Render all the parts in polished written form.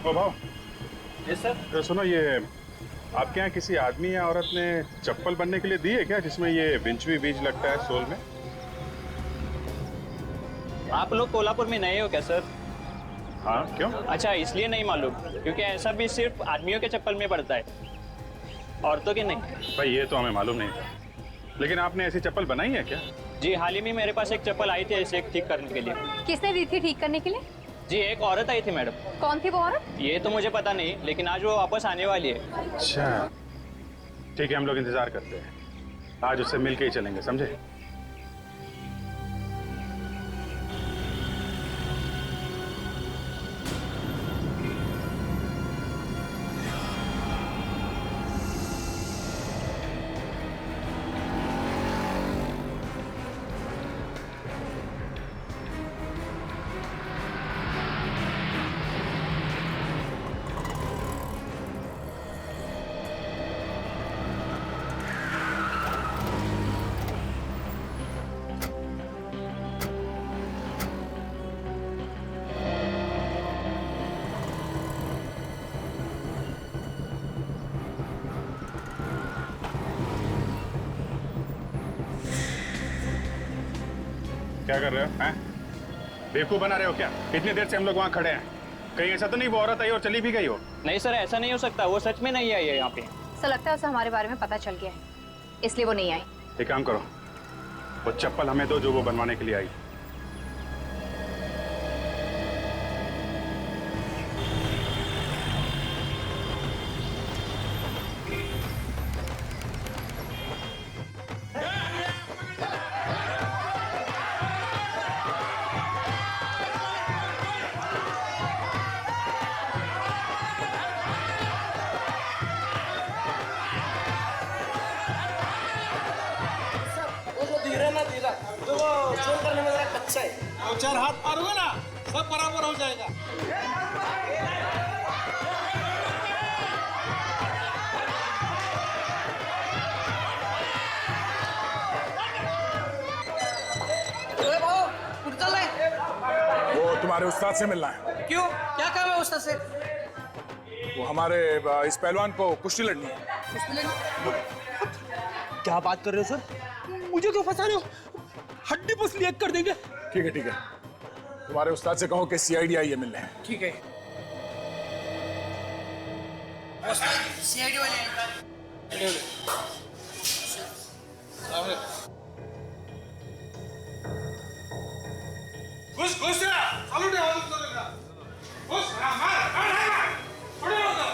ओ भाव, yes sir. तो सुनो, ये आपके यहाँ किसी आदमी या औरत ने चप्पल बनने के लिए दी है क्या, जिसमें ये विंच भी बीज लगता है सोल में? आप लोग कोल्हापुर में नए हो क्या सर? हाँ, क्यों? अच्छा, इसलिए नहीं मालूम, क्योंकि ऐसा भी सिर्फ आदमियों के चप्पल में पड़ता है, औरतों के नहीं। भाई ये तो हमें मालूम नहीं था, लेकिन आपने ऐसी चप्पल बनाई है क्या? जी, हाल ही में मेरे पास एक चप्पल आई थी ऐसे ठीक करने के लिए। किसने दी थी ठीक करने के लिए? जी, एक औरत आई थी मैडम। कौन थी वो औरत? ये तो मुझे पता नहीं, लेकिन आज वो वापस आने वाली है। अच्छा, ठीक है, हम लोग इंतजार करते हैं, आज उससे मिल के ही चलेंगे, समझे? क्या कर रहे हो? हैं? बेवकूफ बना रहे हो क्या? इतनी देर से हम लोग वहाँ खड़े हैं, कहीं ऐसा तो नहीं वो औरत आई और चली भी गई हो? नहीं सर, ऐसा नहीं हो सकता, वो सच में नहीं आई है यहाँ पे। ऐसा लगता है उसे हमारे बारे में पता चल गया है, इसलिए वो नहीं आई। एक काम करो, वो चप्पल हमें दो जो वो बनवाने के लिए आई। धीरा तो वो जोड़ करने में जरा कच्चा है। दो चार हाथ मारोगे ना, सब बराबर हो जाएगा। वो तुम्हारे उस्ताद से मिलना है। क्यों, क्या काम है उस्ताद से? वो हमारे इस पहलवान को कुश्ती लड़नी है। क्या बात कर रहे हो सर? मुझे क्यों फंसा रहे हो? हड्डी पसली एक कर देंगे। ठीक है ठीक है, तुम्हारे उस्ताद से कहो कि सीआईडी आई है मिलने। ठीक है। सीआईडी वाले घुस घुस जा, चालू दे आवाज करेगा। घुस, मार। खड़े हो जाओ।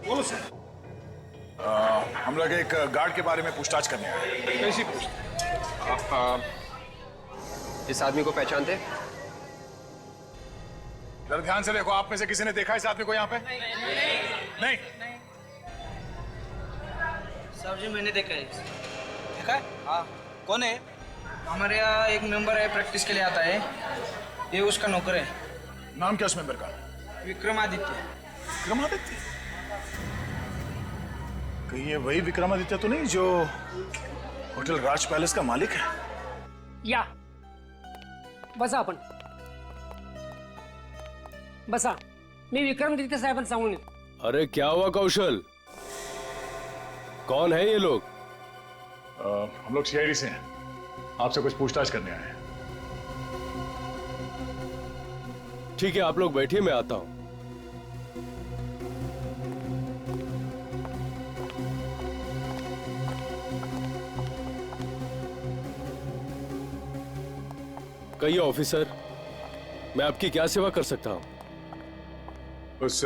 बोलो सर। हम लोग एक गार्ड के बारे में पूछताछ करने आए हैं। कैसी पूछ? आप इस आदमी को पहचानते? जरा ध्यान से देखो, आप में से किसी ने देखा इस आदमी को यहाँ पे? नहीं। साहब जी, मैंने देखा है। देखा है? हाँ। कौन है? हमारे यहाँ एक मेंबर है, प्रैक्टिस के लिए आता है, ये उसका नौकर है। नाम क्या उस मेंबर का? विक्रमादित्य। विक्रमादित्य? कहीं ये वही विक्रमादित्य तो नहीं जो होटल राज पैलेस का मालिक है? या बसा आपण बसा, मी विक्रमादित्य साहेबांना सांगून येतो। अरे क्या हुआ कौशल, कौन है ये लोग? हम लोग सीआईडी से हैं, आपसे कुछ पूछताछ करने आए हैं। ठीक है, आप लोग बैठिए, मैं आता हूं। कहिए ऑफिसर, मैं आपकी क्या सेवा कर सकता हूं? उस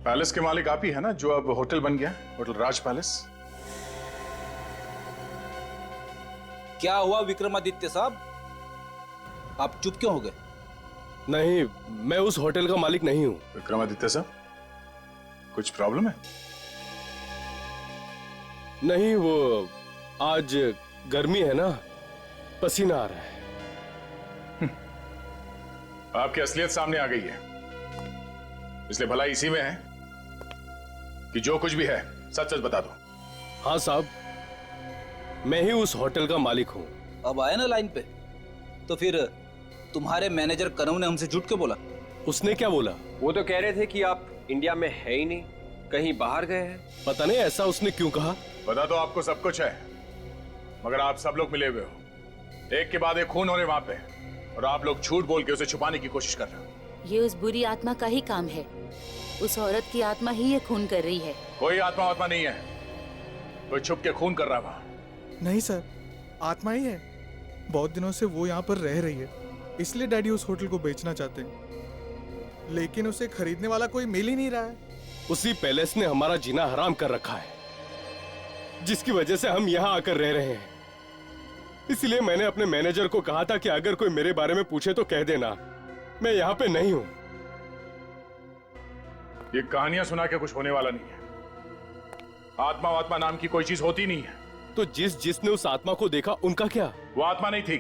पैलेस के मालिक आप ही है ना, जो अब होटल बन गया, होटल राज पैलेस? क्या हुआ विक्रमादित्य साहब, आप चुप क्यों हो गए? नहीं, मैं उस होटल का मालिक नहीं हूं। विक्रमादित्य साहब, कुछ प्रॉब्लम है? नहीं, वो आज गर्मी है ना, पसीना आ रहा है। आपकी असलियत सामने आ गई है, इसलिए भलाई इसी में है कि जो कुछ भी है सच सच बता दो। हाँ साहब, मैं ही उस होटल का मालिक हूँ। अब आए ना लाइन पे, तो फिर तुम्हारे मैनेजर कनऊ ने हमसे झूठ क्यों बोला? उसने क्या बोला? वो तो कह रहे थे कि आप इंडिया में है ही नहीं, कहीं बाहर गए हैं। पता नहीं ऐसा उसने क्यों कहा। पता तो आपको सब कुछ है, मगर आप सब लोग मिले हुए हो, एक के बाद एक खून हो रहे वहां पे, और आप लोग झूठ बोल के उसे छुपाने की कोशिश कर रहे हो। ये उस बुरी आत्मा का ही काम है। उस औरत की आत्मा ही ये खून कर रही है। कोई आत्मा नहीं है, कोई छुप के खून कर रहा है वहां। नहीं सर, आत्मा ही है। बहुत दिनों से वो यहाँ पर रह रही है, इसलिए डैडी उस होटल को बेचना चाहते हैं, लेकिन उसे खरीदने वाला कोई मिल ही नहीं रहा है। उसी पैलेस ने हमारा जीना हराम कर रखा है, जिसकी वजह से हम यहाँ आकर रह रहे हैं। इसलिए मैंने अपने मैनेजर को कहा था कि अगर कोई मेरे बारे में पूछे तो कह देना मैं यहाँ पे नहीं हूँ। ये कहानियां सुना के कुछ होने वाला नहीं है। आत्मा नाम की कोई चीज होती नहीं है। तो जिसने उस आत्मा को देखा उनका क्या? वो आत्मा नहीं थी,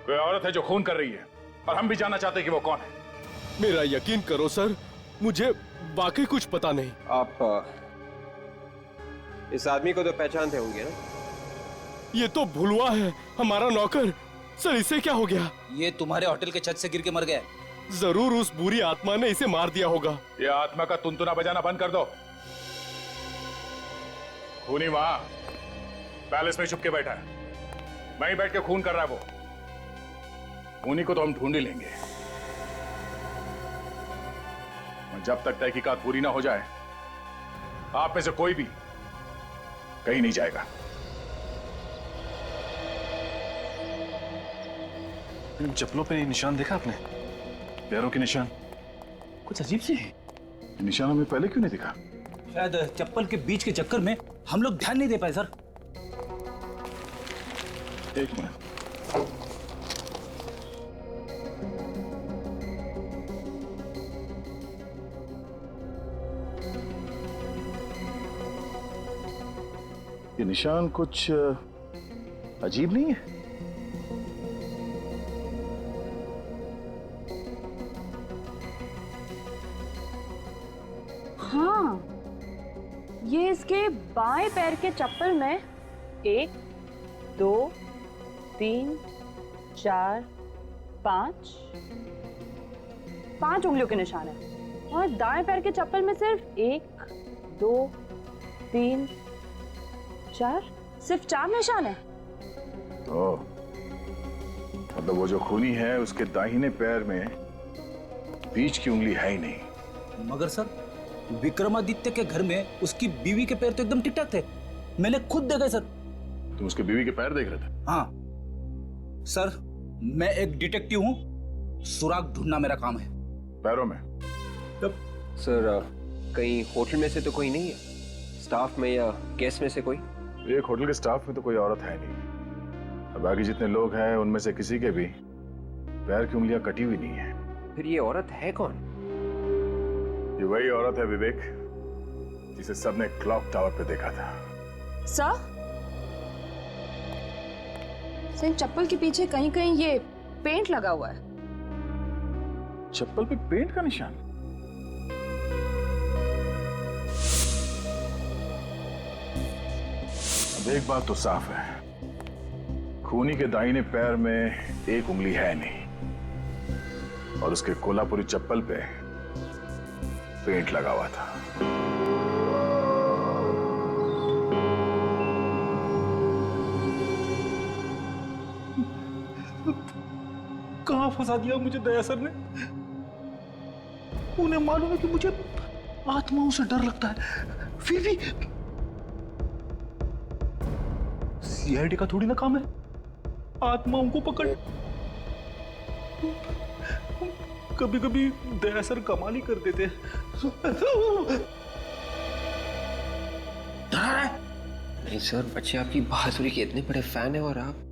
कोई औरत है जो खून कर रही है, और हम भी जानना चाहते हैं कि वो कौन है। मेरा यकीन करो सर, मुझे वाकई कुछ पता नहीं। आप इस आदमी को तो पहचानते होंगे ना? ये तो भुलवा है, हमारा नौकर। सर इसे क्या हो गया? ये तुम्हारे होटल के छत से गिर के मर गया। जरूर उस बुरी आत्मा ने इसे मार दिया होगा। ये आत्मा का तुनतुना बजाना बंद कर दो। खूनी वहां पैलेस में छुप के बैठा है, वहीं बैठ के खून कर रहा है वो। खूनी को तो हम ढूंढ ही लेंगे, और जब तक तहकीकात पूरी ना हो जाए आप में से कोई भी कहीं नहीं जाएगा। इन चप्पलों पे निशान देखा आपने? पैरों के निशान कुछ अजीब से हैं। निशान हमें पहले क्यों नहीं दिखा? शायद चप्पल के बीच के चक्कर में हम लोग ध्यान नहीं दे पाए सर। एक मिनट, ये निशान कुछ अजीब नहीं है? हाँ, ये इसके बाएं पैर के चप्पल में 1, 2, 3, 4, 5 उंगलियों के निशान है, और दाएं पैर के चप्पल में सिर्फ 1, 2, 3, 4, सिर्फ 4 निशान है। तो मतलब वो जो खूनी है उसके दाहिने पैर में बीच की उंगली है ही नहीं। मगर सर, विक्रमादित्य के घर में उसकी बीवी के पैर तो एकदम ठीक ठाक थे, मैंने खुद देखा सर। तुम उसके बीवी के पैर देख रहे थे? हाँ सर, मैं एक डिटेक्टिव हूँ, सुराग ढूंढना मेरा काम है। पैरों में? सर कहीं होटल में से तो कोई नहीं है, स्टाफ में या गेस्ट में से कोई? एक होटल के स्टाफ में तो कोई औरत है नहीं, और बाकी जितने लोग हैं उनमें से किसी के भी पैर की उंगलियां कटी हुई नहीं है। फिर ये औरत है कौन? ये वही औरत है विवेक, जिसे सबने क्लॉक टावर पे देखा था। सर, इन चप्पल के पीछे कहीं कहीं ये पेंट लगा हुआ है। चप्पल पे पेंट का निशान? अब एक बात तो साफ है, खूनी के दाहिने पैर में एक उंगली है नहीं, और उसके कोल्हापुरी चप्पल पे पेंट लगा हुआ था। कहां फंसा दिया मुझे दया सर ने। उन्हें मालूम है कि मुझे आत्माओं से डर लगता है, फिर भी सीआईडी का थोड़ी ना काम है आत्माओं को पकड़। कभी कभी दया सर कमाल ही कर देते हैं। नहीं सर, बच्चे आपकी बहादुरी के इतने बड़े फैन है, और आप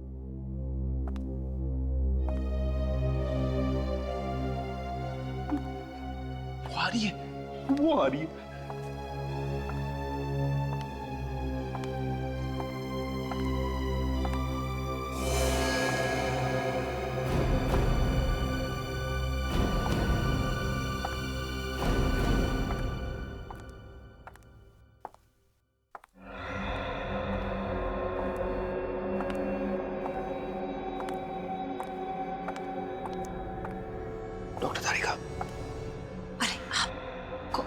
वो आ रही है। डॉक्टर मारेगा। अरे आपको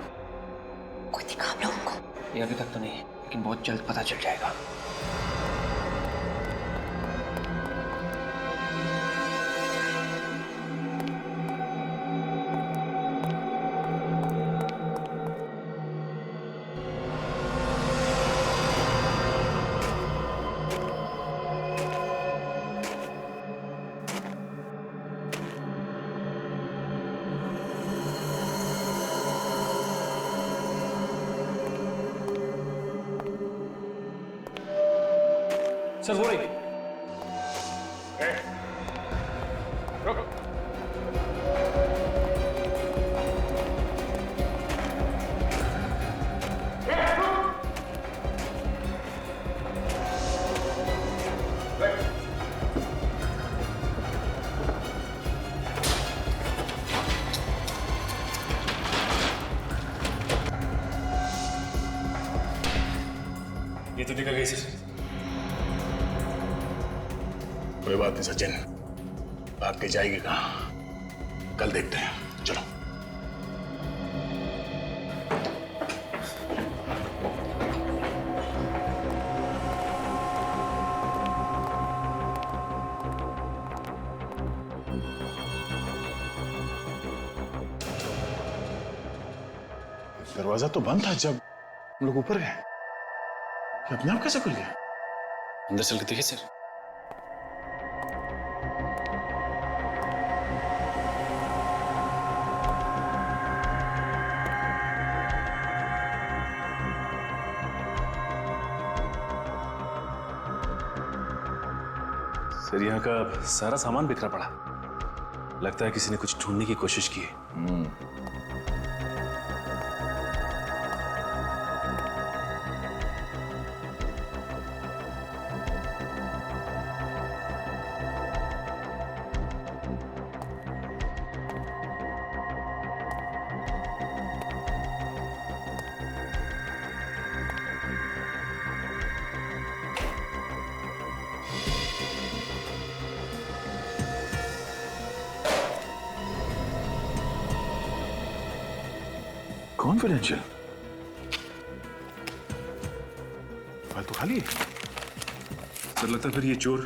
कोई दिखा आप लोगों को? ये अभी तक तो नहीं, लेकिन बहुत जल्द पता चल जाएगा। सर वो रही। रुक। ये तो निकल गई सर। कोई बात नहीं सचिन, भाग के जाएगी कहाँ, कल देखते हैं। चलो। दरवाजा तो बंद था जब हम लोग ऊपर गए, ये अपने आप कैसे खुल गया? अंदर चल के देखिए सर। सर यहाँ का सारा सामान बिखरा पड़ा, लगता है किसी ने कुछ ढूंढने की कोशिश की है। कॉन्फिडेंशियल फाइल तो खाली है। सर लगता है फिर ये चोर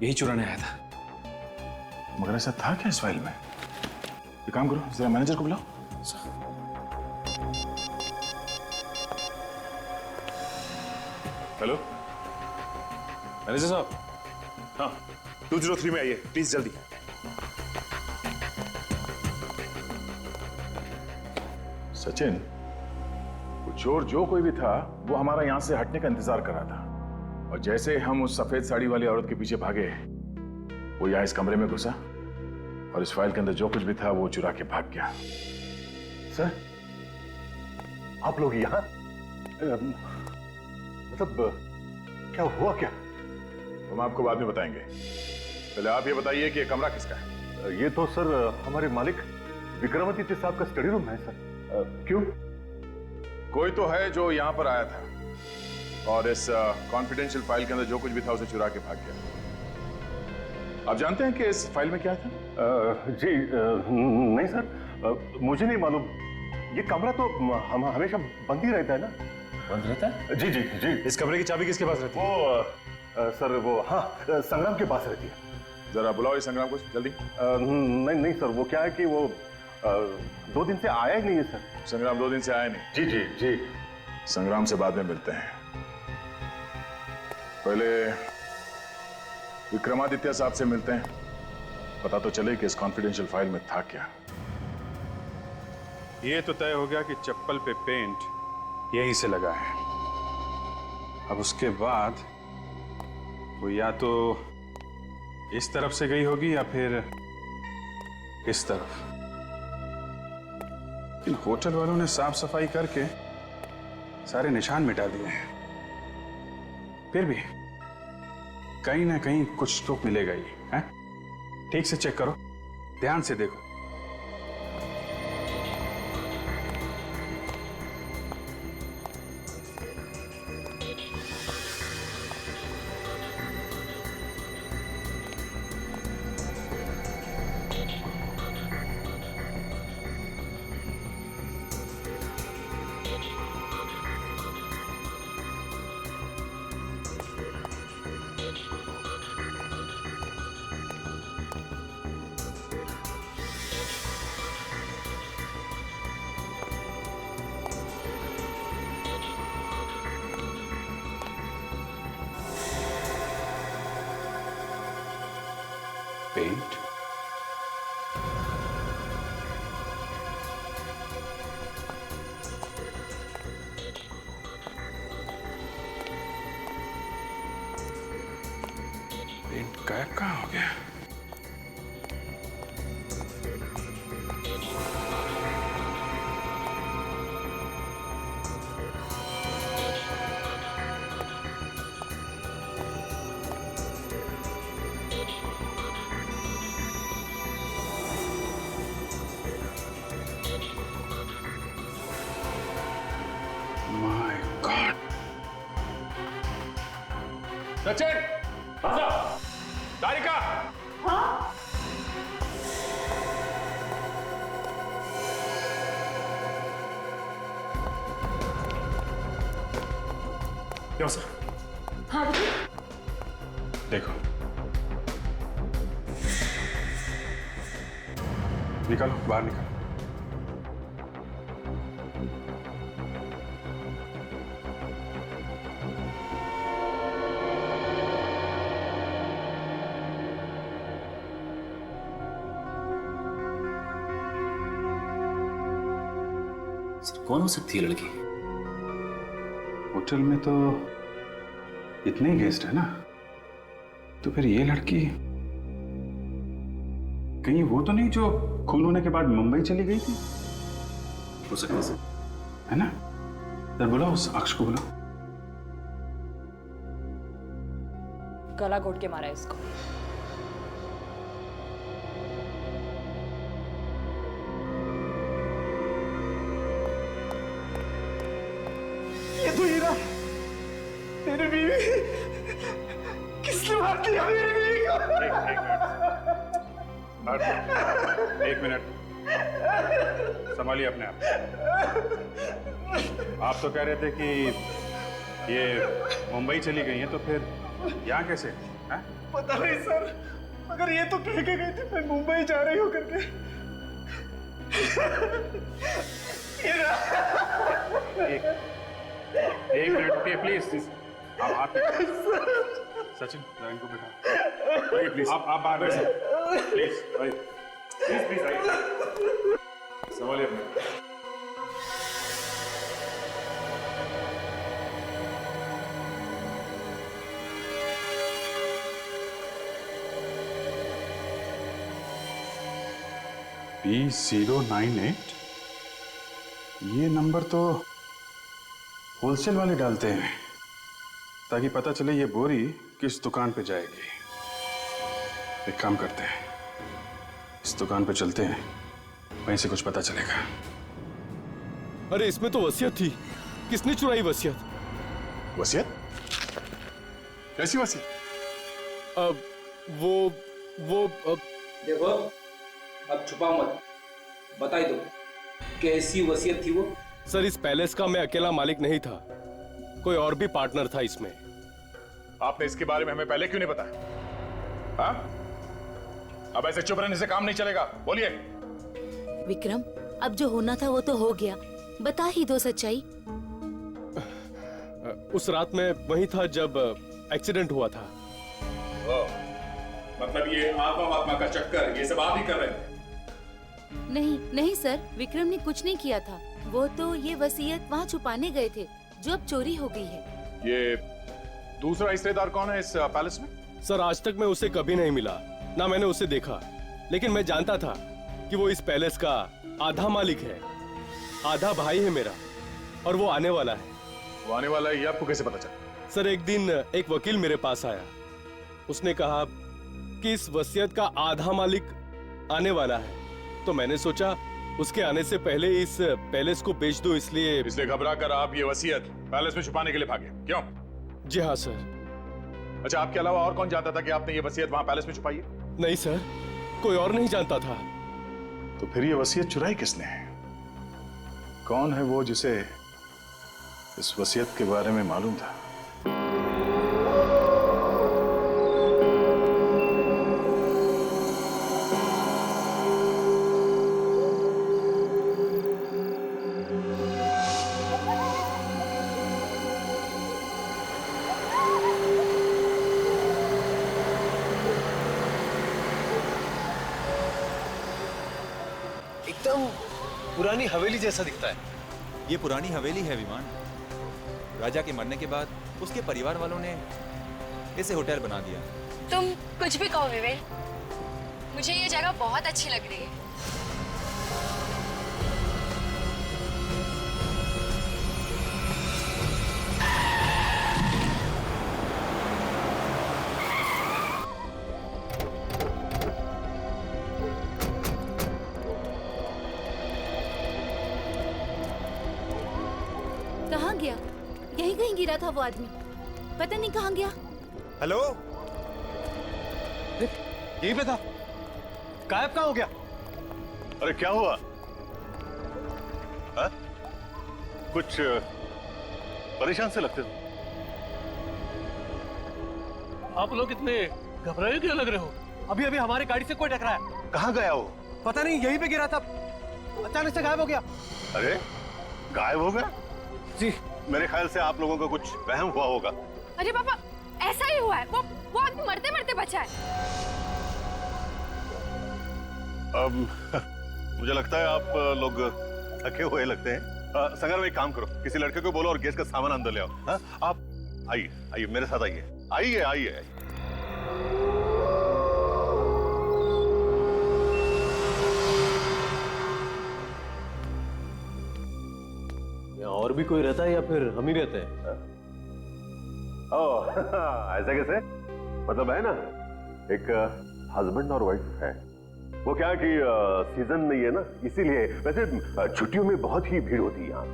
यही चुराने आया था। मगर ऐसा था क्या इस फाइल में? एक काम करो, जरा मैनेजर को बुलाओ। हेलो मैनेजर साहब। हाँ 203 में आइए प्लीज, जल्दी। सचिन, वो चोर जो कोई भी था वो हमारा यहां से हटने का इंतजार कर रहा था, और जैसे हम उस सफेद साड़ी वाली औरत के पीछे भागे, वो यहाँ इस कमरे में घुसा और इस फाइल के अंदर जो कुछ भी था वो चुरा के भाग गया। सर आप लोग यहाँ, मतलब क्या हुआ क्या? हम आपको बाद में बताएंगे, पहले आप ये बताइए कि ये कमरा किसका है? ये तो सर हमारे मालिक विक्रमादित्य साहब का स्टडी रूम है सर। क्यों? कोई तो है जो यहाँ पर आया था और इस कॉन्फिडेंशियल फाइल के अंदर जो कुछ भी था उसे चुरा के भाग गया। आप जानते हैं कि इस फाइल में क्या था? जी नहीं सर, मुझे नहीं मालूम। ये कमरा तो हम हमेशा बंद ही रहता है ना। बंद रहता है? जी जी जी। इस कमरे की चाबी किसके पास रहती है? वो सर वो, हाँ संग्राम के पास रहती है। जरा बुलाओ इस संग्राम को जल्दी। नहीं नहीं सर, वो क्या है कि वो 2 दिन से आया ही नहीं है सर। संग्राम 2 दिन से आया नहीं? जी जी जी। संग्राम से बाद में मिलते हैं, पहले विक्रमादित्य साहब से मिलते हैं, पता तो चले कि इस कॉन्फिडेंशियल फाइल में था क्या। ये तो तय हो गया कि चप्पल पे पेंट यहीं से लगा है। अब उसके बाद वो या तो इस तरफ से गई होगी या फिर इस तरफ। इन होटल वालों ने साफ सफाई करके सारे निशान मिटा दिए हैं, फिर भी कहीं ना कहीं कुछ तो मिलेगा ही है। ठीक से चेक करो, ध्यान से देखो। पेंट। पेंट गायब कहाँ हो गया? My God! सचिन, तारिका, क्यों सर? हाँ देखो, निकालो, बाहर निकालो। सर कौन हो सकती है लड़की? होटल में तो इतने ही गेस्ट है ना, तो फिर ये लड़की कहीं वो तो नहीं जो खून होने के बाद मुंबई चली गई थी? हो सकता है सर। है ना? सर बुलाओ उस अक्ष को बुलाओ। गला घोट के मारा है इसको। ये तो हीरा, तेरी बीवी। किसने मार दिया मेरी बीवी को? एक मिनट, संभालिए अपने आप। आप तो कह रहे थे कि ये मुंबई चली गई हैं, तो फिर यहाँ कैसे? हैं? पता नहीं सर, मगर ये तो कह के गई थी मैं मुंबई जा रही हूँ करके। एक मिनट रुकिए प्लीज। आप हाथ सचिन, इनको बैठा। प्लीज आप बाहर बैठिए प्लीज। प्लीज प्लीज आइए, संभालिए अपने। P098, ये नंबर तो होलसेल वाले डालते हैं ताकि पता चले ये बोरी किस दुकान पे जाएगी। एक काम करते हैं, इस दुकान पे चलते हैं, वहीं से कुछ पता चलेगा। अरे इसमें तो वसीयत थी, किसने चुराई वसीयत? वसीयत? कैसी वसीयत? देखो, अब छुपाओ मत, बता ही दो कैसी वसीयत थी वो। सर इस पैलेस का मैं अकेला मालिक नहीं था, कोई और भी पार्टनर था इसमें। आपने इसके बारे में हमें पहले क्यों नहीं बताया? हाँ? अब ऐसे चुप रहने से काम नहीं चलेगा, बोलिए। विक्रम, अब जो होना था वो तो हो गया, बता ही दो सच्चाई। उस रात मैं वहीं था जब एक्सीडेंट हुआ था। मतलब ये आत्मा का चक्कर ये सब आप ही कर रहे थे? नहीं नहीं सर, विक्रम ने कुछ नहीं किया था। वो तो ये वसीयत वहाँ छुपाने गए थे जो अब चोरी हो गई है। ये दूसरा हिस्सेदार कौन है इस पैलेस में? सर आज तक मैं उसे कभी नहीं मिला, ना मैंने उसे देखा, लेकिन मैं जानता था कि वो इस पैलेस का आधा मालिक है, आधा भाई है मेरा, और वो आने वाला है। वो आने वाला है ये आपको कैसे पता चला? सर एक दिन एक वकील मेरे पास आया, उसने कहा कि इस वसीयत का आधा मालिक आने वाला है, तो मैंने सोचा उसके आने से पहले इस पैलेस को बेच दो, इसलिए घबरा कर आप ये वसीयत पैलेस में छुपाने के लिए भागे, क्यों? जी हाँ सर। अच्छा, आपके अलावा और कौन जानता था कि आपने ये वसीयत वहां पैलेस में छुपाई है? नहीं सर, कोई और नहीं जानता था। तो फिर ये वसीयत चुराई किसने? कौन है वो जिसे इस वसीयत के बारे में मालूम था? एकदम पुरानी हवेली जैसा दिखता है। ये पुरानी हवेली है विमान। राजा के मरने के बाद उसके परिवार वालों ने इसे होटल बना दिया। तुम कुछ भी कहो विवेक, मुझे ये जगह बहुत अच्छी लग रही है। कहाँ गया? यहीं कहीं गिरा था वो आदमी, पता नहीं कहाँ गया। हेलो, यहीं पे था, गायब कहाँ हो गया? अरे क्या हुआ? हा? कुछ परेशान से लगते हो। आप लोग इतने घबराए क्यों लग रहे हो? अभी अभी हमारी गाड़ी से कोई टकराया। कहाँ गया वो? पता नहीं, यहीं पे गिरा था, अचानक से गायब हो गया। अरे गायब हो गया? जी, मेरे ख्याल से आप लोगों का कुछ वहम हुआ होगा। अरे पापा, ऐसा ही हुआ है। वो आदमी मरते मरते बचा है। मुझे लगता है आप लोग थके हुए लगते हैं। संगर, एक काम करो, किसी लड़के को बोलो और गैस का सामान अंदर ले आओ। हाँ? आप आइए, आइए मेरे साथ आइए, आइए आइए आइए। और भी कोई रहता है या फिर हम ही रहते हैं? ओह, ऐसा कैसे? मतलब है ना, एक हस्बैंड और वाइफ है। वो क्या कि सीजन नहीं है ना, इसीलिए। वैसे छुट्टियों में बहुत ही भीड़ होती है यहाँ पे।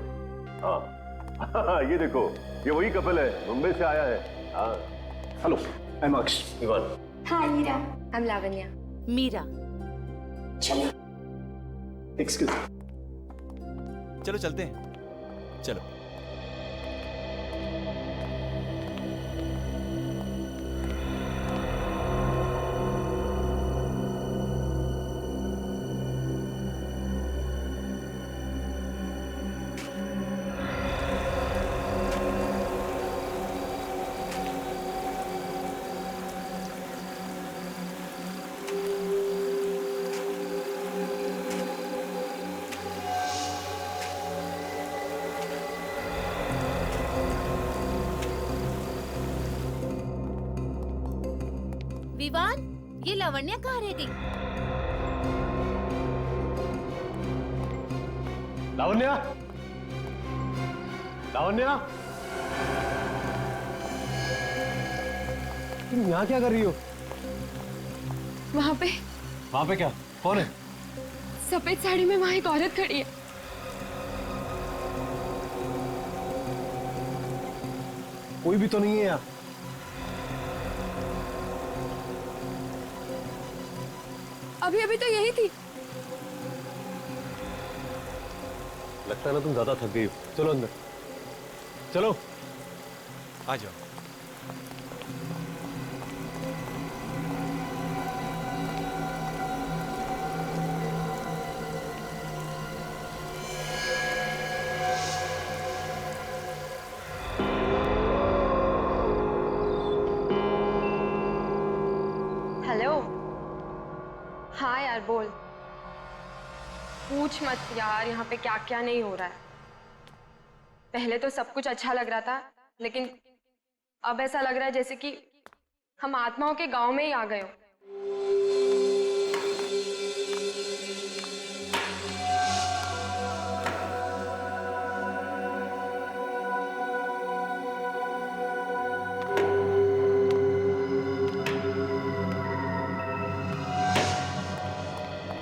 हाँ ये देखो, ये वही कपल है, मुंबई से आया है। हाँ, hello, I am Aksh, Ivan. Hi Meera, I am Lavanya. Meera. चलो। एक्सक्यूज, चलो चलते हैं, चलो। विवान, ये लावण्या कहाँ रह गई? लावण्या, लावण्या, तुम यहाँ क्या कर रही हो? वहाँ पे। वहाँ पे क्या? कौन है? सफेद साड़ी में वहाँ एक औरत खड़ी है। कोई भी तो नहीं है यहाँ। अभी अभी तो यही थी। लगता है ना तुम ज्यादा थक गई हो। चलो अंदर, चलो। आ जाओ। हेलो। हाँ यार बोल। पूछ मत यार, यहाँ पे क्या क्या नहीं हो रहा है। पहले तो सब कुछ अच्छा लग रहा था, लेकिन अब ऐसा लग रहा है जैसे कि हम आत्माओं के गांव में ही आ गए हो।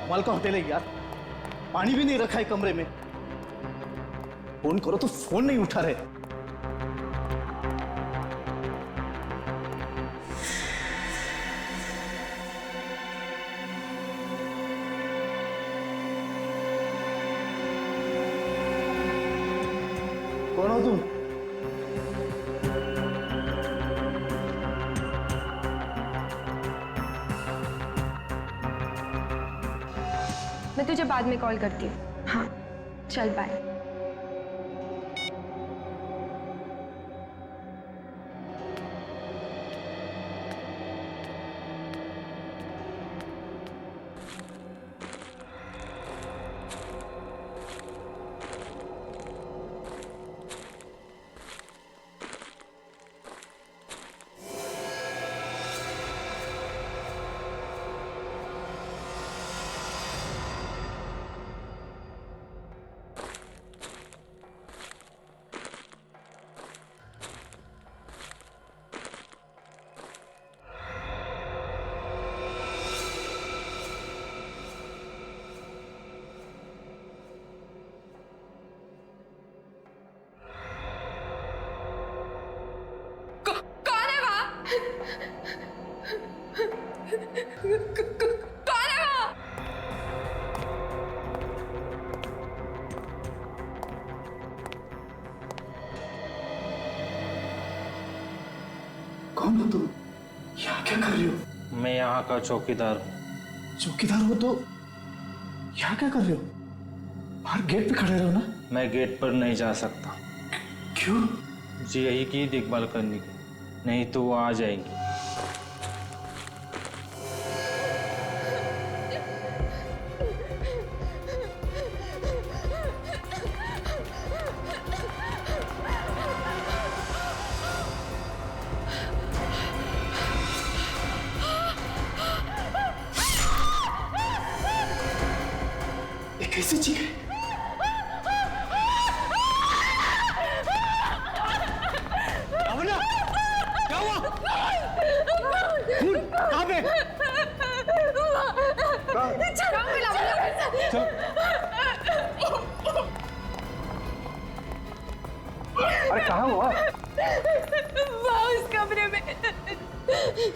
कमाल का होटल है यार, पानी भी नहीं रखा है कमरे में। फोन करो तो फोन नहीं उठा रहे। कौन हो तुम? मैं तुझे बाद में कॉल करती हूँ। हाँ चल बाय। मामला? तुम यहाँ क्या कर रही हो? मैं यहाँ का चौकीदार हूँ। चौकीदार हो तो यहाँ क्या कर रहे हो? बाहर गेट पे खड़े रहो ना। मैं गेट पर नहीं जा सकता। क्यों? जी यही की देखभाल करने की, नहीं तो वो आ जाएंगी। कैसी चीख है? अमना, क्या हुआ? खून कहाँ पे? चलो। अरे कहाँ हुआ? उस कमरे में।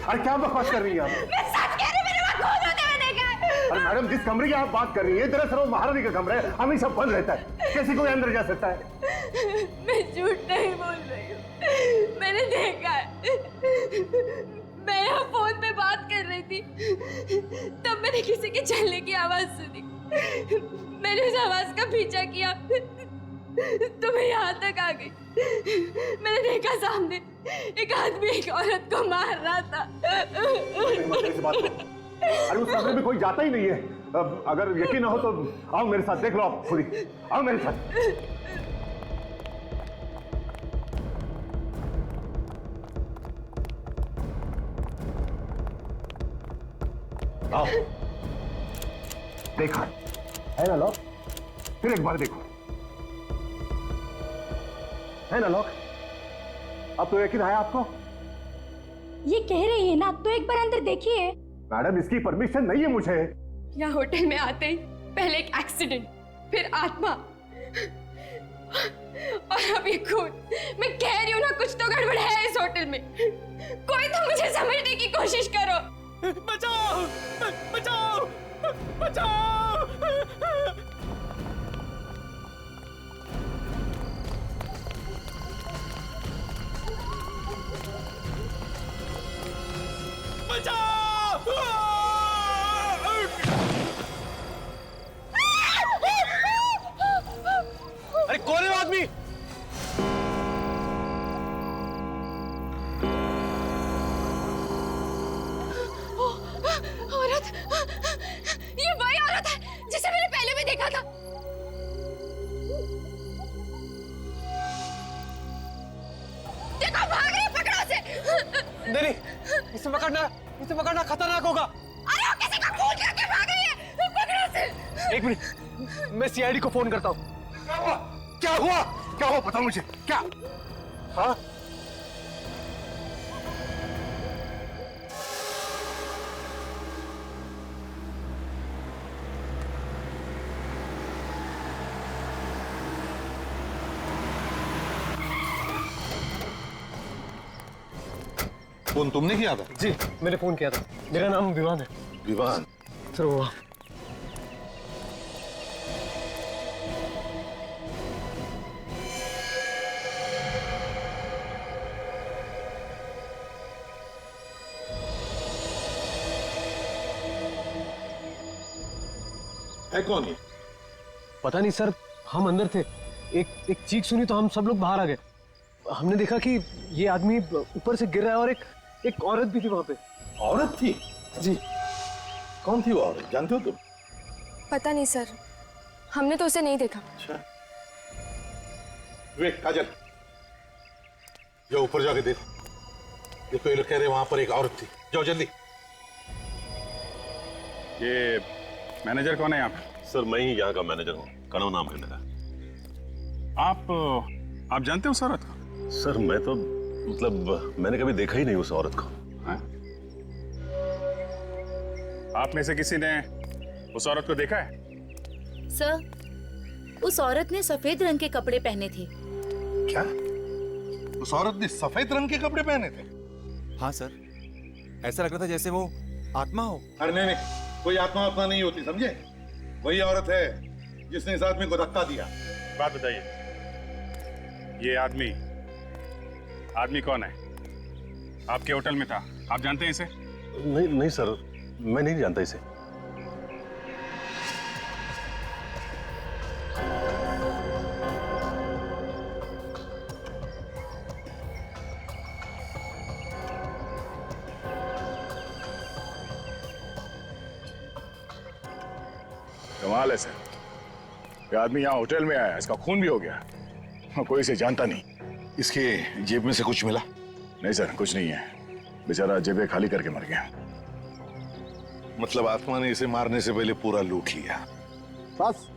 अरे क्या बकवास कर रही है आप? मैं सच कह रही हूँ, मेरे वहाँ खून होते हुए देखा है। अरे मैडम, जिस कमरे की आप बात कर रही है दरअसल वो महारानी का कमरा है, हमेशा बंद रहता है, कैसे कोई अंदर जा सकता है? मैं झूठ नहीं बोल रही हूँ, मैंने देखा है। मैं यहाँ फोन पे बात कर रही थी, तब मैंने किसी के चलने की आवाज सुनी। मैंने उस आवाज का पीछा किया तो मैं यहाँ तक आ गई। मैंने देखा सामने एक आदमी एक औरत को मार रहा था। अरे उस कमरे में कोई जाता ही नहीं है। अगर यकीन ना हो तो आओ मेरे साथ, देख लो आप खुद ही, आओ मेरे साथ। आओ, देखा है ना लॉक? फिर एक बार देखो, है ना लॉक? अब तो यकीन है आपको? ये कह रही है ना, तो एक बार अंदर देखिए। मैडम, इसकी परमिशन नहीं है मुझे। यहाँ होटल में आते ही पहले एक एक्सीडेंट, फिर आत्मा और अब ये खून। मैं कह रही हूँ ना, कुछ तो गड़बड़ है इस होटल में। कोई तो मुझे समझने की कोशिश करो। बचाओ, बचाओ, बचाओ। अरे कौन है वो आदमी? औरत, ये वही औरत है जिसे मैंने पहले भी देखा था। देखो, भाग रही है, पकड़ो उसे। नहीं, इसे पकड़ना खतरनाक होगा। अरे वो किसी का खून करके भाग रही है, पकड़ो उसे। एक मिनट, मैं सीआईडी को फोन करता हूँ। क्या हुआ? क्या हुआ बताओ मुझे, क्या? हाँ? फोन तुमने किया था? जी, मैंने फोन किया था। मेरा नाम विवान है। विवान? सर वो है कौन ये? पता नहीं सर, हम अंदर थे, एक चीख सुनी तो हम सब लोग बाहर आ गए। हमने देखा कि ये आदमी ऊपर से गिर रहा है और एक औरत भी थी वहां पे। औरत थी? जी। कौन थी वो औरत, जानते हो तुम? पता नहीं सर, हमने तो उसे नहीं देखा। अच्छा। वे काजल, जाओ ऊपर जाके देखो। देखो, ये लोग कह रहे वहां पर एक औरत थी। जाओ जल्दी। ये मैनेजर कौन है यहाँ पे? सर मैं ही यहाँ का मैनेजर हूँ, कणव नाम है मेरा। आप जानते हो उस औरत को? सर मैं तो मतलब मैंने कभी देखा ही नहीं उस औरत को। हाँ? आप में से किसी ने उस औरत को देखा है? सर, उस औरत ने सफेद रंग के कपड़े पहने थे। क्या? उस औरत ने सफेद रंग के कपड़े पहने थे? हाँ सर, ऐसा लग रहा था जैसे वो आत्मा हो। अरे नहीं, कोई आत्मा नहीं होती, समझे? वही औरत है जिसने इस आदमी को धक्का दिया। बात बताइए, ये आदमी कौन है? आपके होटल में था, आप जानते हैं इसे? नहीं नहीं सर, मैं नहीं जानता इसे। कमाल है सर, ये आदमी यहाँ होटल में आया, इसका खून भी हो गया, कोई इसे जानता नहीं। इसके जेब में से कुछ मिला? नहीं सर, कुछ नहीं है, बेचारा जेबें खाली करके मर गया। मतलब आत्मा ने इसे मारने से पहले पूरा लूट लिया। बस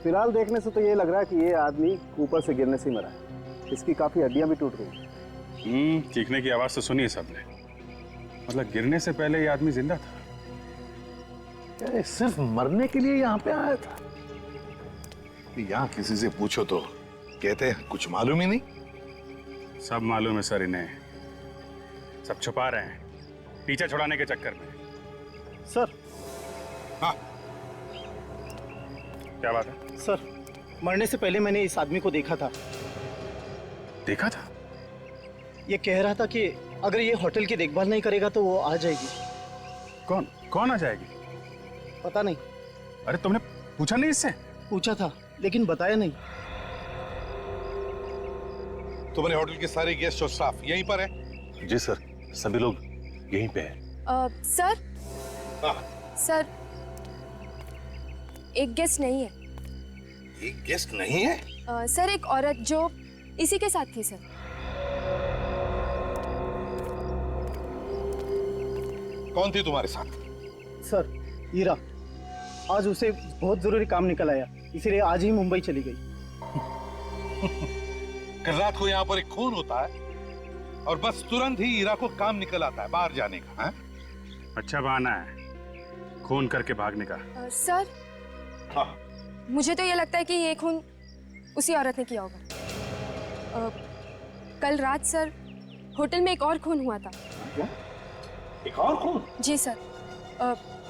फिलहाल देखने से तो ये लग रहा है कि ये आदमी ऊपर से गिरने से ही मरा है। इसकी काफी हड्डियां भी टूट गई। चीखने की आवाज तो सुनी है सबने, मतलब गिरने से पहले ये आदमी जिंदा था। क्या सिर्फ मरने के लिए यहाँ पे आया था? यहाँ किसी से पूछो तो कहते हैं कुछ मालूम ही नहीं। सब मालूम है सर इन्हें, सब छुपा रहे हैं पीछे छुड़ाने के चक्कर में। सर। हाँ, क्या बात है? सर, मरने से पहले मैंने इस आदमी को देखा था। देखा था? ये कह रहा था कि अगर ये होटल की देखभाल नहीं करेगा तो वो आ जाएगी। कौन कौन आ जाएगी? पता नहीं। अरे तुमने पूछा नहीं इससे? पूछा था लेकिन बताया नहीं। तुम्हारे होटल के सारे गेस्ट और स्टाफ यहीं पर है? जी सर, सभी लोग यहीं पे हैं। सर। सर, एक गेस्ट नहीं है। एक गेस्ट नहीं है? सर, एक औरत जो इसी के साथ थी सर। कौन थी तुम्हारे साथ? सर, हीरा। आज उसे बहुत जरूरी काम निकल आया, इसलिए आज ही मुंबई चली गई। कल रात को यहाँ पर एक खून होता है और बस तुरंत ही हीरा को काम निकल आता है बाहर जाने का। है? अच्छा बहाना है खून करके भागने का। सर। हाँ। मुझे तो ये लगता है कि ये खून उसी औरत ने किया होगा। कल रात सर होटल में एक और खून हुआ था। क्या? एक और खून? जी सर,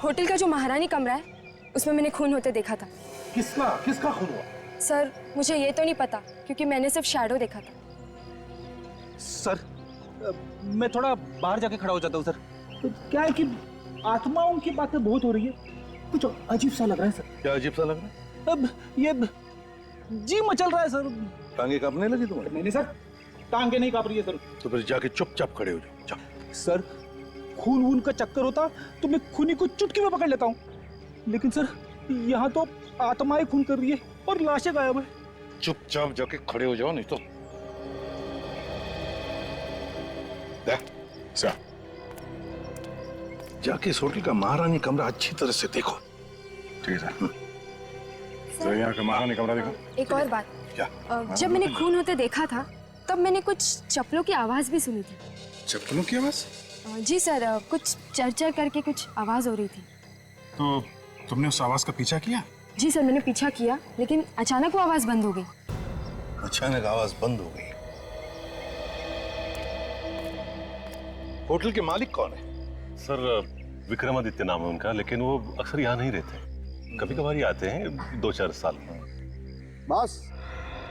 होटल का जो महारानी कमरा है उसमें मैंने खून होते देखा था। किसका किसका खून हुआ? सर, मुझे ये तो नहीं पता क्योंकि मैंने सिर्फ शैडो देखा था। सर, मैं थोड़ा बाहर जाके खड़ा हो जाता हूँ सर। तो क्या है कि आत्माओं की बातें बहुत हो रही है, कुछ अजीब सा लग रहा है सर। क्या अजीब सा लग रहा है? अब ये जी मचल रहा है सर। टांगे कांपने लगी तुम्हारी? नहीं सर, टांगे नहीं कांप रही है सर। तो फिर जाके चुपचाप खड़े हो जाओ। जाओ। सर, खून वून का चक्कर होता तो मैं खूनी को चुटकी में पकड़ लेता हूँ, लेकिन सर यहाँ तो आत्माएं खून कर रही है और लाशें गायब है। चुपचाप जाके खड़े हो जाओ, नहीं तो सर जाके इस होटल का महारानी कमरा अच्छी तरह से देखो। ठीक है सर, यहाँ का महारानी कमरा देखो। एक और बात। क्या? जब मैंने खून होते देखा था तब मैंने कुछ चप्पलों की आवाज भी सुनी थी। चप्पलों की आवाज? जी सर, कुछ चरचर करके कुछ आवाज हो रही थी। तो तुमने उस आवाज का पीछा किया? जी सर, मैंने पीछा किया लेकिन अचानक वो आवाज बंद हो गई। अचानक आवाज बंद हो गई। होटल के मालिक कौन है? सर, विक्रमादित्य नाम है उनका, लेकिन वो अक्सर यहाँ नहीं रहते, कभी कभार ही आते हैं 2-4 साल में। बॉस।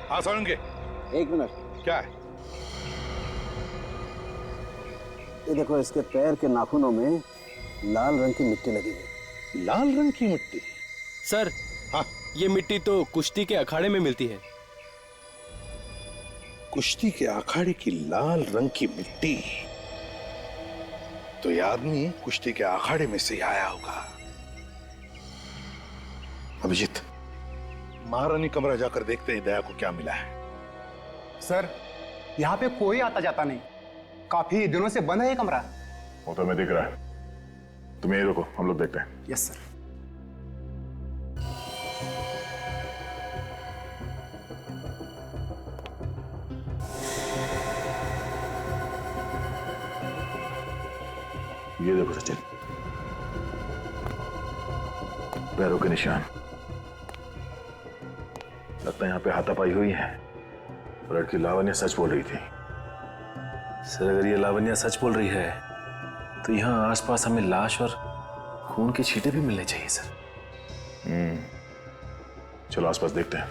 हाँ सुनेंगे। एक मिनट। क्या है? ये देखो, इसके पैर के नाखूनों में लाल रंग की मिट्टी लगी है। लाल रंग की मिट्टी? सर, हाँ? ये मिट्टी तो कुश्ती के अखाड़े में मिलती है। कुश्ती के अखाड़े की लाल रंग की मिट्टी? तो ये आदमी कुश्ती के अखाड़े में से आया होगा। अभिजीत, महारानी कमरा जाकर देखते हैं दया को क्या मिला है। सर, यहाँ पे कोई आता जाता नहीं, काफी दिनों से बंद है ये कमरा। वो तो हमें दिख रहा है, तुम यहीं रुको, हम लोग देखते हैं। Yes sir. ये देखो सचिन, पैरों के निशान। लगता है यहाँ पे हाथापाई हुई है। लड़की लावण्या सच बोल रही थी। सर, अगर ये लावण्या सच बोल रही है तो यहाँ आसपास हमें लाश और खून के छींटे भी मिलने चाहिए सर। चलो आसपास देखते हैं।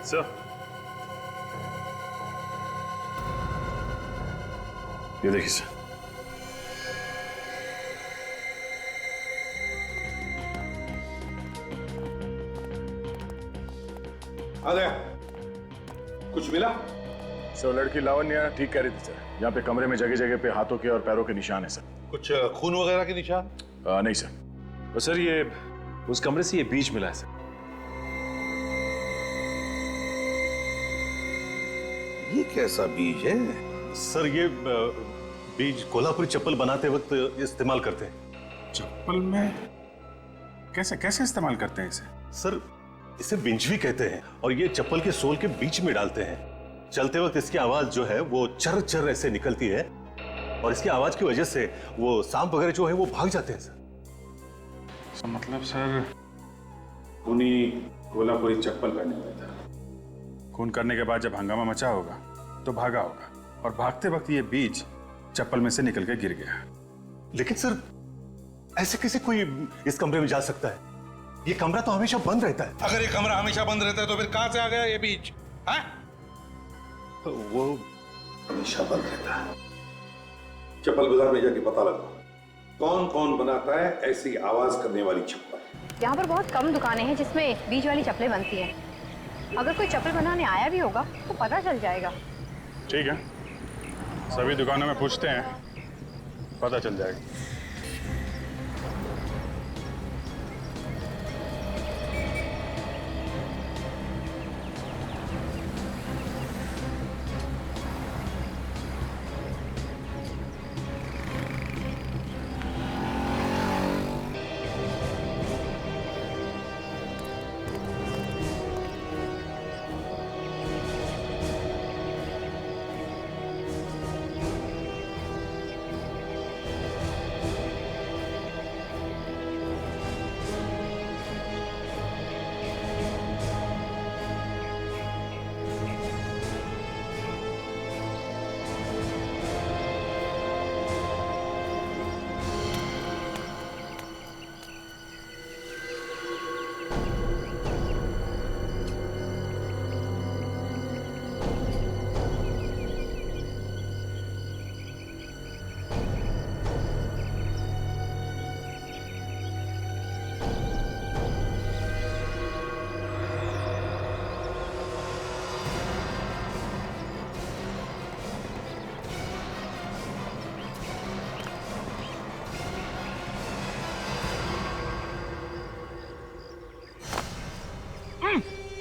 सर, ये देखिए सर। अरे कुछ मिला? सर, लड़की लावण्या ठीक कह रही थी सर। यहाँ पे कमरे में जगह जगह पे हाथों के और पैरों के निशान है सर। कुछ खून वगैरह के निशान? नहीं सर। और सर ये उस कमरे से ये बीज मिला है सर। ये कैसा बीज है? सर ये बीज कोल्हापुरी चप्पल बनाते वक्त इस्तेमाल करते हैं। चप्पल में कैसे कैसे इस्तेमाल करते हैं इसे? सर इसे बिंच भी कहते हैं और ये चप्पल के सोल के बीच में डालते हैं। चलते वक्त इसकी आवाज जो है वो चर चर ऐसे निकलती है और इसकी आवाज की वजह से वो सांप वगैरह जो है वो भाग जाते हैं सर। मतलब सर खूनी कोल्हापुरी चप्पल पहने हुआ था। खून करने के बाद जब हंगामा मचा होगा तो भागा होगा और भागते वक्त ये बीज चप्पल में से निकल के गिर गया। लेकिन सर ऐसे कैसे कोई इस कमरे में जा सकता है? ये कमरा तो हमेशा बंद रहता है। अगर ये कमरा हमेशा बंद रहता है तो फिर कहां से आ गया ये बीज? हाँ? तो वो हमेशा बंद रहता है। चप्पल बाजार में जाके पता लगा कौन कौन बनाता है ऐसी आवाज करने वाली चप्पल। यहाँ पर बहुत कम दुकानें हैं जिसमें बीज वाली चप्पलें बनती हैं। अगर कोई चप्पल बनाने आया भी होगा तो पता चल जाएगा। ठीक है, सभी दुकानों में पूछते हैं, पता चल जाएगा।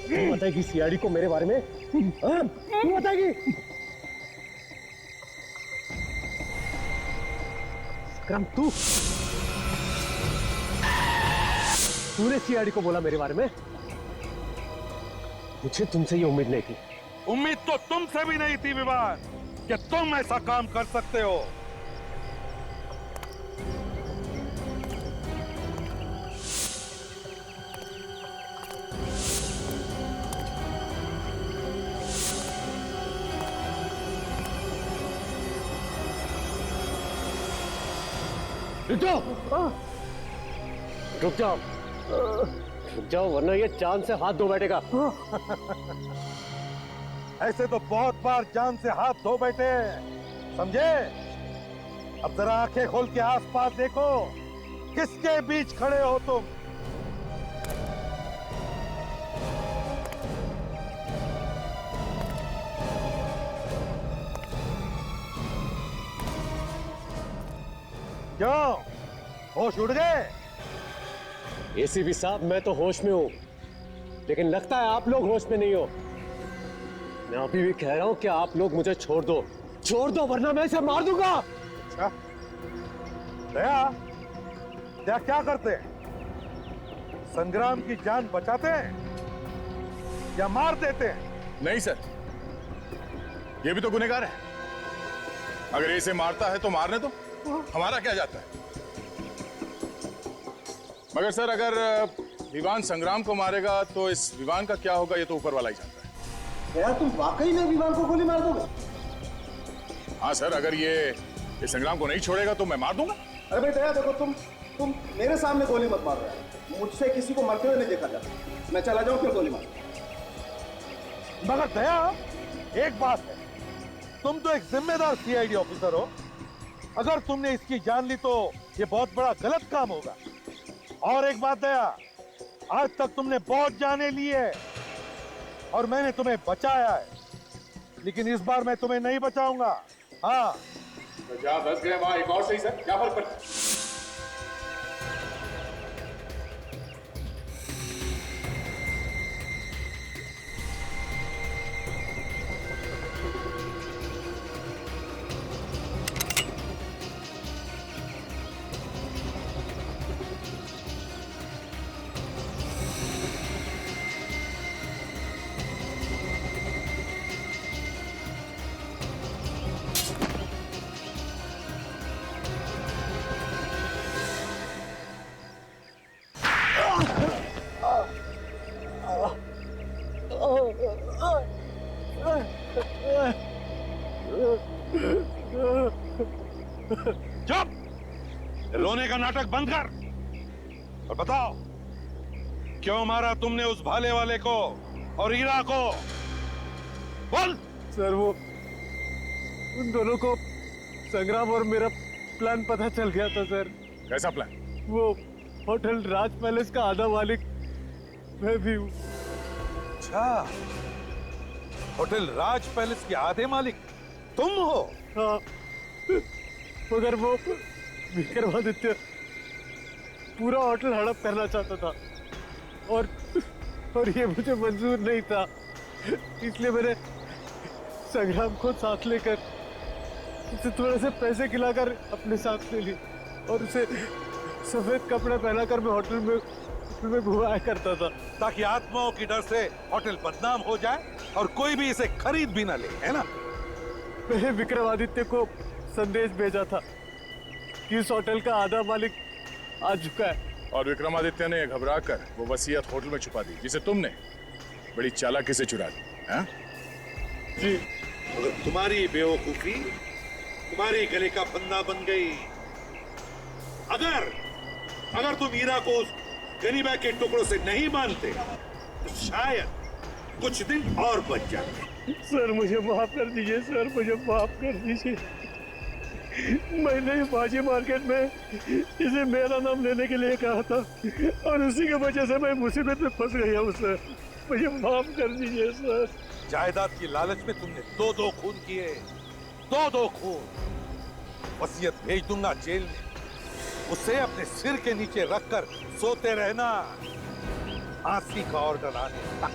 क्यों बताएगी सीआईडी को मेरे बारे में? क्यों बताएगी? विक्रम तूने सीआईडी को बोला मेरे बारे में? मुझे तुमसे ये उम्मीद नहीं थी। उम्मीद तो तुमसे भी नहीं थी विवान कि तुम ऐसा काम कर सकते हो। रुक जाओ वरना ये जान से हाथ धो बैठेगा। ऐसे तो बहुत बार जान से हाथ धो बैठे हैं, समझे? अब जरा आंखें खोल के आसपास देखो, किसके बीच खड़े हो तुम? क्यों होश उड़ गए? एसीपी साहब मैं तो होश में हूं, लेकिन लगता है आप लोग होश में नहीं हो। मैं अभी भी कह रहा हूं कि आप लोग मुझे छोड़ दो वरना मैं इसे मार दूंगा। अच्छा दया क्या करते हैं? संग्राम की जान बचाते हैं या मार देते हैं? नहीं सर, ये भी तो गुनहगार है। अगर इसे मारता है तो मारने दो, हमारा क्या जाता है। मगर सर अगर विवान संग्राम को मारेगा तो इस विवान का क्या होगा ये तो ऊपर वाला ही जानता है। क्या तुम वाकई में विवान को गोली मार दोगे? हाँ सर, अगर ये संग्राम को नहीं छोड़ेगा तो मैं मार दूंगा। अरे भाई दया देखो, तुम मेरे सामने गोली मत मार रहे हो। मुझसे किसी को मरते हुए नहीं देखा जाता। मैं चला जाऊं फिर गोली मार। मगर दया, एक बात है, तुम तो एक जिम्मेदार सीआईडी ऑफिसर हो। अगर तुमने इसकी जान ली तो ये बहुत बड़ा गलत काम होगा। और एक बात दया, आज तक तुमने बहुत जाने ली है और मैंने तुम्हें बचाया है, लेकिन इस बार मैं तुम्हें नहीं बचाऊंगा। हाँ, जहाँ 10 गए वहां एक और सही सर, क्या फर्क पड़ता है? चुप! रोने का नाटक बंद कर और बताओ, क्यों मारा तुमने उस भाले वाले को और हीरा को? बोल। सर, वो उन दोनों को संग्राम और मेरा प्लान पता चल गया था सर। कैसा प्लान? वो होटल राज पैलेस का आधा मालिक मैं भी हूँ। अच्छा, होटल राज पैलेस के आधे मालिक तुम हो? हाँ, मगर वो विक्रमादित्य पूरा होटल हड़प करना चाहता था और ये मुझे मंजूर नहीं था, इसलिए मैंने संग्राम को साथ लेकर उसे थोड़े से पैसे खिलाकर अपने साथ ले ली और उसे सफेद कपड़े पहनाकर मैं होटल में घुमाया करता था, ताकि आत्माओं की डर से होटल बदनाम हो जाए और कोई भी इसे खरीद भी ना ले, है ना? मैंने विक्रमादित्य को संदेश भेजा था कि इस होटल का आधा मालिक आ चुका है। और विक्रमादित्य ने घबराकर वो वसीयत होटल में छुपा दी, जिसे तुमने बड़ी चालाकी से चुरा दी। हाँ? जी। अगर तुम्हारी बेवकूफी तुम्हारे गले का फंदा बन गई, अगर तुम हीरा को उस गनीमा के टुकड़ों से नहीं मानते तो शायद कुछ दिन और बच जाते। सर, मुझे माफ कर दीजिए सर, मुझे माफ कर दीजिए। मैंने बाजी मार्केट में इसे मेरा नाम लेने के लिए कहा था और उसी की वजह से मैं मुसीबत में फंस गया हूँ सर, मुझे माफ कर दीजिए सर। जायदाद की लालच में तुमने दो खून किए, दो खून। वसीयत भेज दूंगा जेल में, उसे अपने सिर के नीचे रखकर सोते रहना, फांसी का ऑर्डर आने तक।